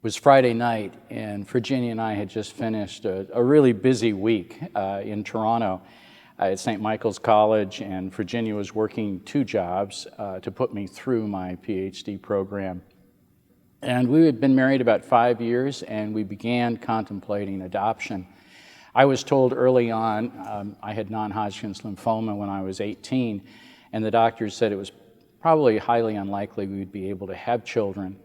was Friday night, and Virginia and I had just finished a really busy week in Toronto at St. Michael's College, and Virginia was working 2 jobs to put me through my PhD program. And we had been married about 5 years, and we began contemplating adoption. I was told early on I had non-Hodgkin's lymphoma when I was 18, and the doctors said it was probably highly unlikely we would be able to have children.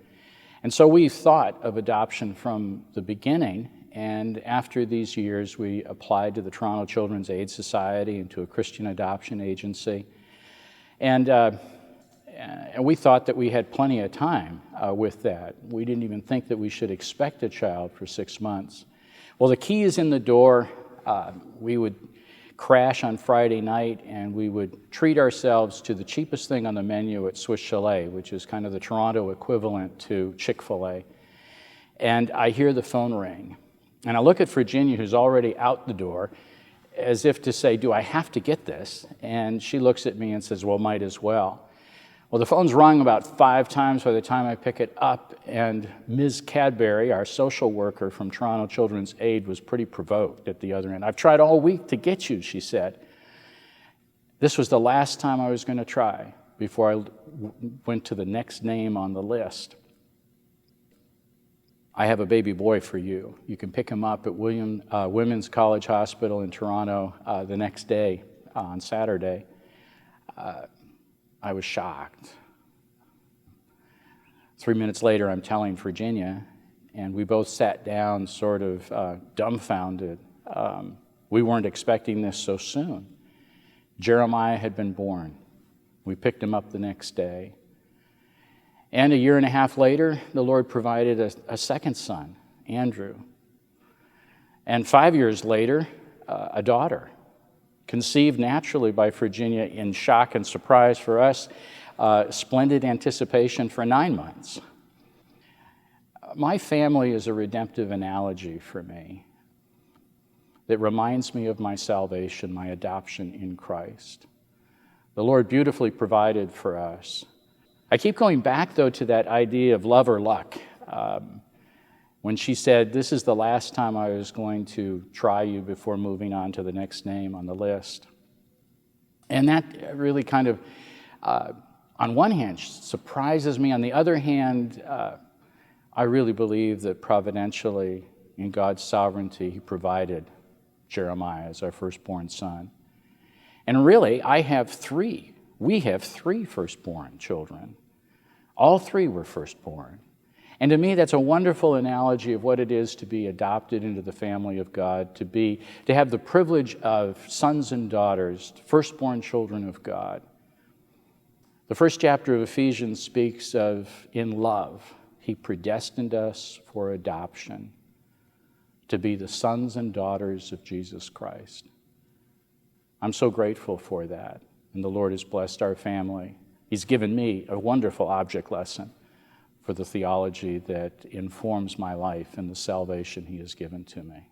And so we thought of adoption from the beginning, and after these years we applied to the Toronto Children's Aid Society and to a Christian adoption agency. And we thought that we had plenty of time with that. We didn't even think that we should expect a child for 6 months. Well, the key is in the door. We would crash on Friday night, and we would treat ourselves to the cheapest thing on the menu at Swiss Chalet, which is kind of the Toronto equivalent to Chick-fil-A. And I hear the phone ring, and I look at Virginia, who's already out the door, as if to say, do I have to get this? And she looks at me and says, well, might as well. Well, the phone's rung about 5 times by the time I pick it up, and Ms. Cadbury, our social worker from Toronto Children's Aid, was pretty provoked at the other end. I've tried all week to get you, she said. This was the last time I was going to try before I went to the next name on the list. I have a baby boy for you. You can pick him up at Women's College Hospital in Toronto the next day on Saturday. I was shocked. 3 minutes later, I'm telling Virginia, and we both sat down sort of dumbfounded. We weren't expecting this so soon. Jeremiah had been born. We picked him up the next day. And 1.5 years later, the Lord provided a second son, Andrew. And 5 years later, a daughter, conceived naturally by Virginia in shock and surprise for us, splendid anticipation for 9 months. My family is a redemptive analogy for me that reminds me of my salvation, my adoption in Christ. The Lord beautifully provided for us. I keep going back, though, to that idea of love or luck. When she said, this is the last time I was going to try you before moving on to the next name on the list. And that really kind of, on one hand, surprises me. On the other hand, I really believe that providentially, in God's sovereignty, He provided Jeremiah as our firstborn son. And really, we have 3 firstborn children. All 3 were firstborn. And to me, that's a wonderful analogy of what it is to be adopted into the family of God, to have the privilege of sons and daughters, firstborn children of God. The first chapter of Ephesians speaks of, in love, He predestined us for adoption, to be the sons and daughters of Jesus Christ. I'm so grateful for that, and the Lord has blessed our family. He's given me a wonderful object lesson for the theology that informs my life and the salvation He has given to me.